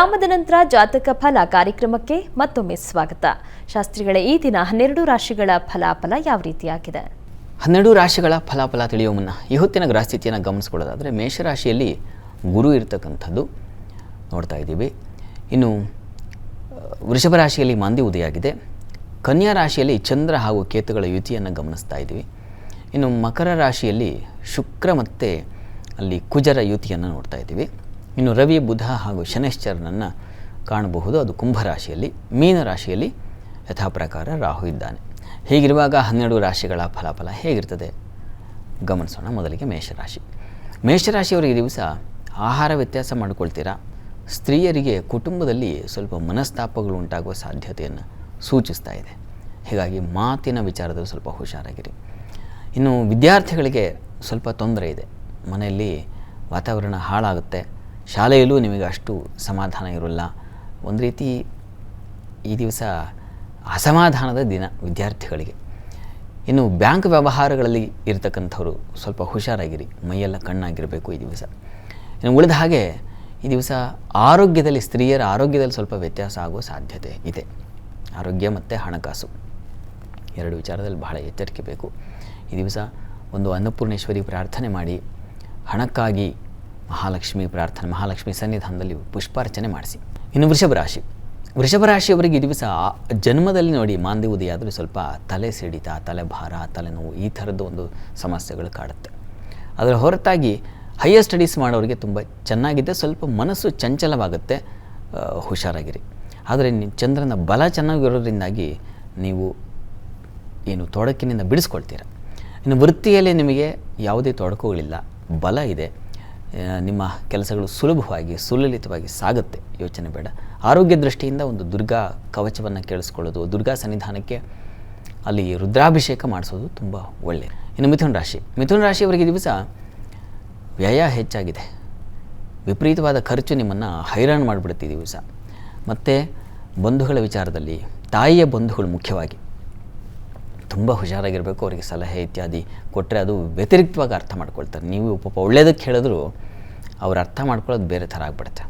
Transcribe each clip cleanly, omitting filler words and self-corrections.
ವಿರಾಮದ ನಂತರ ಜಾತಕ ಫಲ ಕಾರ್ಯಕ್ರಮಕ್ಕೆ ಮತ್ತೊಮ್ಮೆ ಸ್ವಾಗತ. ಶಾಸ್ತ್ರಿಗಳೇ, ಈ ದಿನ 12 ರಾಶಿಗಳ ಫಲಾಫಲ ಯಾವ ರೀತಿಯಾಗಿದೆ? 12 ರಾಶಿಗಳ ಫಲಾಫಲ ತಿಳಿಯುವ ಮುನ್ನ ಈ ಹೊತ್ತಿನ ಗ್ರಹಸ್ಥಿತಿಯನ್ನು ಗಮನಿಸ್ಕೊಳ್ಳೋದಾದರೆ ಮೇಷರಾಶಿಯಲ್ಲಿ ಗುರು ಇರತಕ್ಕಂಥದ್ದು ನೋಡ್ತಾ ಇದ್ದೀವಿ. ಇನ್ನು ವೃಷಭ ರಾಶಿಯಲ್ಲಿ ಮಾಂದಿ ಉದಯ ಆಗಿದೆ. ಕನ್ಯಾ ರಾಶಿಯಲ್ಲಿ ಚಂದ್ರ ಹಾಗೂ ಕೇತುಗಳ ಯುತಿಯನ್ನು ಗಮನಿಸ್ತಾ ಇದ್ದೀವಿ. ಇನ್ನು ಮಕರ ರಾಶಿಯಲ್ಲಿ ಶುಕ್ರ ಮತ್ತು ಅಲ್ಲಿ ಕುಜರ ಯುತಿಯನ್ನು ನೋಡ್ತಾ ಇದ್ದೀವಿ. ಇನ್ನು ರವಿ, ಬುಧ ಹಾಗೂ ಶನೈಶ್ಚರನನ್ನು ಕಾಣಬಹುದು, ಅದು ಕುಂಭರಾಶಿಯಲ್ಲಿ. ಮೀನರಾಶಿಯಲ್ಲಿ ಯಥಾ ಪ್ರಕಾರ ರಾಹು ಇದ್ದಾನೆ. ಹೀಗಿರುವಾಗ 12 ರಾಶಿಗಳ ಫಲಾಫಲ ಹೇಗಿರ್ತದೆ ಗಮನಿಸೋಣ. ಮೊದಲಿಗೆ ಮೇಷರಾಶಿ. ಮೇಷರಾಶಿಯವರಿಗೆ ದಿವಸ ಆಹಾರ ವ್ಯತ್ಯಾಸ ಮಾಡಿಕೊಳ್ತೀರಾ. ಸ್ತ್ರೀಯರಿಗೆ ಕುಟುಂಬದಲ್ಲಿ ಸ್ವಲ್ಪ ಮನಸ್ತಾಪಗಳು ಉಂಟಾಗುವ ಸಾಧ್ಯತೆಯನ್ನು ಸೂಚಿಸ್ತಾ ಇದೆ. ಹೀಗಾಗಿ ಮಾತಿನ ವಿಚಾರದಲ್ಲಿ ಸ್ವಲ್ಪ ಹುಷಾರಾಗಿರಿ. ಇನ್ನು ವಿದ್ಯಾರ್ಥಿಗಳಿಗೆ ಸ್ವಲ್ಪ ತೊಂದರೆ ಇದೆ. ಮನೆಯಲ್ಲಿ ವಾತಾವರಣ ಹಾಳಾಗುತ್ತೆ. ಶಾಲೆಯಲ್ಲೂ ನಿಮಗೆ ಅಷ್ಟು ಸಮಾಧಾನ ಇರೋಲ್ಲ. ಒಂದು ರೀತಿ ಈ ದಿವಸ ಅಸಮಾಧಾನದ ದಿನ ವಿದ್ಯಾರ್ಥಿಗಳಿಗೆ. ಇನ್ನು ಬ್ಯಾಂಕ್ ವ್ಯವಹಾರಗಳಲ್ಲಿ ಇರತಕ್ಕಂಥವರು ಸ್ವಲ್ಪ ಹುಷಾರಾಗಿರಿ. ಮೈಯೆಲ್ಲ ಕಣ್ಣಾಗಿರಬೇಕು ಈ ದಿವಸ. ಇನ್ನು ಉಳಿದ ಹಾಗೆ ಈ ದಿವಸ ಆರೋಗ್ಯದಲ್ಲಿ, ಸ್ತ್ರೀಯರ ಆರೋಗ್ಯದಲ್ಲಿ ಸ್ವಲ್ಪ ವ್ಯತ್ಯಾಸ ಆಗುವ ಸಾಧ್ಯತೆ ಇದೆ. ಆರೋಗ್ಯ ಮತ್ತು ಹಣಕಾಸು ಎರಡು ವಿಚಾರದಲ್ಲಿ ಬಹಳ ಎಚ್ಚರಿಕೆ ಬೇಕು. ಈ ದಿವಸ ಒಂದು ಅನ್ನಪೂರ್ಣೇಶ್ವರಿ ಪ್ರಾರ್ಥನೆ ಮಾಡಿ, ಹಣಕ್ಕಾಗಿ ಮಹಾಲಕ್ಷ್ಮಿ ಸನ್ನಿಧಾನದಲ್ಲಿ ಪುಷ್ಪಾರ್ಚನೆ ಮಾಡಿಸಿ. ಇನ್ನು ವೃಷಭ ರಾಶಿಯವರಿಗೆ ಈ ದಿವಸ ಜನ್ಮದಲ್ಲಿ ನೋಡಿ ಮಾಂದಿ ಉದಯ ಆದರೂ ಸ್ವಲ್ಪ ತಲೆ ಸಿಡಿತ, ತಲೆಭಾರ, ತಲೆನೋವು ಈ ಥರದ್ದು ಒಂದು ಸಮಸ್ಯೆಗಳು ಕಾಡುತ್ತೆ. ಅದರ ಹೊರತಾಗಿ ಹೈಯರ್ ಸ್ಟಡೀಸ್ ಮಾಡೋರಿಗೆ ತುಂಬ ಚೆನ್ನಾಗಿದೆ. ಸ್ವಲ್ಪ ಮನಸ್ಸು ಚಂಚಲವಾಗುತ್ತೆ, ಹುಷಾರಾಗಿರಿ. ಆದರೆ ಚಂದ್ರನ ಬಲ ಚೆನ್ನಾಗಿರೋದ್ರಿಂದಾಗಿ ನೀವು ತೊಡಕಿನಿಂದ ಬಿಡಿಸ್ಕೊಳ್ತೀರ. ಇನ್ನು ವೃತ್ತಿಯಲ್ಲಿ ನಿಮಗೆ ಯಾವುದೇ ತೊಡಕುಗಳಿಲ್ಲ, ಬಲ ಇದೆ. ನಿಮ್ಮ ಕೆಲಸಗಳು ಸುಲಭವಾಗಿ ಸುಲಲಿತವಾಗಿ ಸಾಗುತ್ತೆ, ಯೋಚನೆ ಬೇಡ. ಆರೋಗ್ಯ ದೃಷ್ಟಿಯಿಂದ ಒಂದು ದುರ್ಗಾ ಕವಚವನ್ನು ಕೇಳಿಸ್ಕೊಳ್ಳೋದು, ದುರ್ಗಾ ಸನ್ನಿಧಾನಕ್ಕೆ ಅಲ್ಲಿ ರುದ್ರಾಭಿಷೇಕ ಮಾಡಿಸೋದು ತುಂಬ ಒಳ್ಳೆಯದು. ಇನ್ನು ಮಿಥುನ ರಾಶಿಯವರಿಗೆ ದಿವಸ ವ್ಯಯ ಹೆಚ್ಚಾಗಿದೆ. ವಿಪರೀತವಾದ ಖರ್ಚು ನಿಮ್ಮನ್ನು ಹೈರಾಣು ಮಾಡಿಬಿಡುತ್ತೆ ಈ ದಿವಸ. ಮತ್ತು ಬಂಧುಗಳ ವಿಚಾರದಲ್ಲಿ, ತಾಯಿಯ ಬಂಧುಗಳು ಮುಖ್ಯವಾಗಿ ತುಂಬ ಹುಷಾರಾಗಿರಬೇಕು. ಅವರಿಗೆ ಸಲಹೆ ಇತ್ಯಾದಿ ಕೊಟ್ಟರೆ ಅದು ವ್ಯತಿರಿಕ್ತವಾಗಿ ಅರ್ಥ ಮಾಡ್ಕೊಳ್ತಾರೆ. ನೀವು ಪಾಪ ಒಳ್ಳೆಯದಕ್ಕೆ ಹೇಳಿದ್ರು ಅವ್ರು ಅರ್ಥ ಮಾಡ್ಕೊಳ್ಳೋದು ಬೇರೆ ಥರ ಆಗಿಬಿಡುತ್ತೆ.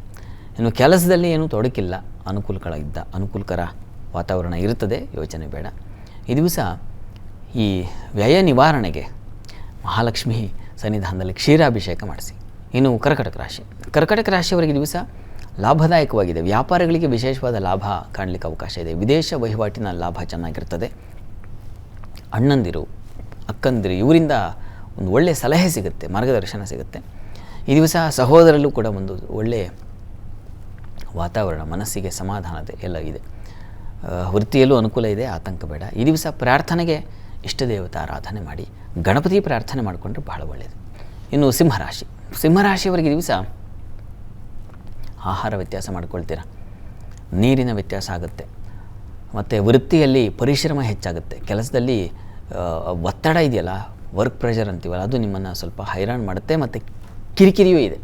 ಇನ್ನು ಕೆಲಸದಲ್ಲಿ ಏನೂ ತೊಡಕಿಲ್ಲ, ಅನುಕೂಲಕರ ವಾತಾವರಣ ಇರ್ತದೆ, ಯೋಚನೆ ಬೇಡ. ಈ ದಿವಸ ಈ ವ್ಯಯ ನಿವಾರಣೆಗೆ ಮಹಾಲಕ್ಷ್ಮಿ ಸನ್ನಿಧಾನದಲ್ಲಿ ಕ್ಷೀರಾಭಿಷೇಕ ಮಾಡಿಸಿ. ಇನ್ನು ಕರ್ಕಟಕ ರಾಶಿಯವರಿಗೆ ದಿವಸ ಲಾಭದಾಯಕವಾಗಿದೆ. ವ್ಯಾಪಾರಿಗಳಿಗೆ ವಿಶೇಷವಾದ ಲಾಭ ಕಾಣಲಿಕ್ಕೆ ಅವಕಾಶ ಇದೆ. ವಿದೇಶ ವಹಿವಾಟಿನ ಲಾಭ ಚೆನ್ನಾಗಿರ್ತದೆ. ಅಣ್ಣಂದಿರು, ಅಕ್ಕಂದಿರು ಇವರಿಂದ ಒಂದು ಒಳ್ಳೆಯ ಸಲಹೆ ಸಿಗುತ್ತೆ, ಮಾರ್ಗದರ್ಶನ ಸಿಗುತ್ತೆ. ಈ ದಿವಸ ಸಹೋದರಲ್ಲೂ ಕೂಡ ಒಂದು ಒಳ್ಳೆಯ ವಾತಾವರಣ, ಮನಸ್ಸಿಗೆ ಸಮಾಧಾನತೆ ಎಲ್ಲ ಇದೆ. ವೃತ್ತಿಯಲ್ಲೂ ಅನುಕೂಲ ಇದೆ, ಆತಂಕ ಬೇಡ. ಈ ದಿವಸ ಪ್ರಾರ್ಥನೆಗೆ ಇಷ್ಟ ದೇವತಾ ಆರಾಧನೆ ಮಾಡಿ, ಗಣಪತಿ ಪ್ರಾರ್ಥನೆ ಮಾಡಿಕೊಂಡ್ರೆ ಬಹಳ ಒಳ್ಳೆಯದು. ಇನ್ನು ಸಿಂಹರಾಶಿಯವರಿಗೆ ದಿವಸ ಆಹಾರ ವ್ಯತ್ಯಾಸ ಮಾಡ್ಕೊಳ್ತೀರ, ನೀರಿನ ವ್ಯತ್ಯಾಸ ಆಗುತ್ತೆ. ಮತ್ತು ವೃತ್ತಿಯಲ್ಲಿ ಪರಿಶ್ರಮ ಹೆಚ್ಚಾಗುತ್ತೆ. ಕೆಲಸದಲ್ಲಿ ಒತ್ತಡ ಇದೆಯಲ್ಲ, ವರ್ಕ್ ಪ್ರೆಷರ್ ಅಂತೀವಲ್ಲ, ಅದು ನಿಮ್ಮನ್ನು ಸ್ವಲ್ಪ ಹೈರಾಣು ಮಾಡುತ್ತೆ. ಮತ್ತು ಕಿರಿಕಿರಿಯೂ ಇದೆ.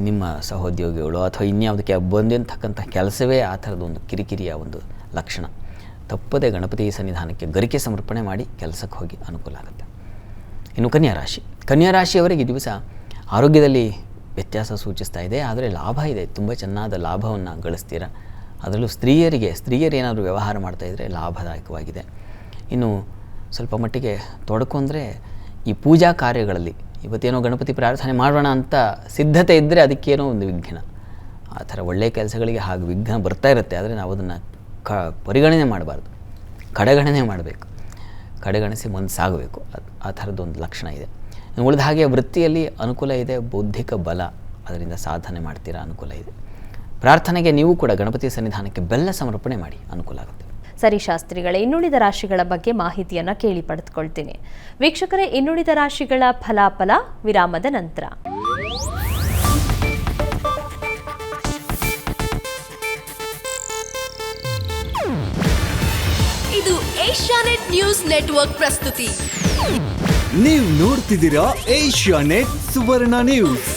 ನಿಮ್ಮ ಸಹೋದ್ಯೋಗಿಗಳು ಅಥವಾ ಇನ್ಯಾವುದಕ್ಕೆ ಬಂದಿರ್ತಕ್ಕಂಥ ಕೆಲಸವೇ ಆ ಥರದೊಂದು ಕಿರಿಕಿರಿಯ ಒಂದು ಲಕ್ಷಣ. ತಪ್ಪದೆ ಗಣಪತಿ ಸನ್ನಿಧಾನಕ್ಕೆ ಗರಿಕೆ ಸಮರ್ಪಣೆ ಮಾಡಿ ಕೆಲಸಕ್ಕೆ ಹೋಗಿ ಅನುಕೂಲ ಆಗುತ್ತೆ. ಇನ್ನು ಕನ್ಯಾ ರಾಶಿಯವರಿಗೆ ಈ ದಿವಸ ಆರೋಗ್ಯದಲ್ಲಿ ವ್ಯತ್ಯಾಸ ಸೂಚಿಸ್ತಾ ಇದೆ. ಆದರೆ ಲಾಭ ಇದೆ, ತುಂಬ ಚೆನ್ನಾದ ಲಾಭವನ್ನು ಗಳಿಸ್ತೀರ. ಅದರಲ್ಲೂ ಸ್ತ್ರೀಯರು ಏನಾದರೂ ವ್ಯವಹಾರ ಮಾಡ್ತಾಯಿದ್ರೆ ಲಾಭದಾಯಕವಾಗಿದೆ. ಇನ್ನು ಸ್ವಲ್ಪ ಮಟ್ಟಿಗೆ ತೊಡಕು ಅಂದರೆ ಈ ಪೂಜಾ ಕಾರ್ಯಗಳಲ್ಲಿ, ಇವತ್ತೇನೋ ಗಣಪತಿ ಪ್ರಾರ್ಥನೆ ಮಾಡೋಣ ಅಂತ ಸಿದ್ಧತೆ ಇದ್ದರೆ ಅದಕ್ಕೇನೋ ಒಂದು ವಿಘ್ನ, ಆ ಥರ ಒಳ್ಳೆಯ ಕೆಲಸಗಳಿಗೆ ಹಾಗೆ ವಿಘ್ನ ಬರ್ತಾ ಇರುತ್ತೆ. ಆದರೆ ನಾವು ಅದನ್ನು ಪರಿಗಣನೆ ಮಾಡಬಾರ್ದು, ಕಡೆಗಣನೆ ಮಾಡಬೇಕು. ಕಡೆಗಣಿಸಿ ಮುಂದೆ ಸಾಗಬೇಕು. ಆ ಥರದ್ದೊಂದು ಲಕ್ಷಣ ಇದೆ. ಉಳಿದ ಹಾಗೆ ವೃತ್ತಿಯಲ್ಲಿ ಅನುಕೂಲ ಇದೆ. ಬೌದ್ಧಿಕ ಬಲ, ಅದರಿಂದ ಸಾಧನೆ ಮಾಡ್ತೀರಾ, ಅನುಕೂಲ ಇದೆ. ಪ್ರಾರ್ಥನೆಗೆ ನೀವು ಕೂಡ ಗಣಪತಿ ಸನ್ನಿಧಾನಕ್ಕೆ ಬೆಲ್ಲ ಸಮರ್ಪಣೆ ಮಾಡಿ, ಅನುಕೂಲ ಆಗುತ್ತೆ. ಸರಿ ಶಾಸ್ತ್ರಿಗಳೇ, ಇನ್ನುಳಿದ ರಾಶಿಗಳ ಬಗ್ಗೆ ಮಾಹಿತಿಯನ್ನು ಕೇಳಿ ಪಡೆದುಕೊಳ್ತೀನಿ. ವೀಕ್ಷಕರೇ, ಇನ್ನುಳಿದ ರಾಶಿಗಳ ಫಲಾಫಲ ವಿರಾಮದ ನಂತರ. ಇದು ಏಷ್ಯಾನೆಟ್ ನ್ಯೂಸ್ ನೆಟ್ವರ್ಕ್ ಪ್ರಸ್ತುತಿ. ನೀವು ನೋಡ್ತಿದ್ದೀರಾ ಏಷ್ಯಾನೆಟ್ ಸುವರ್ಣ ನ್ಯೂಸ್.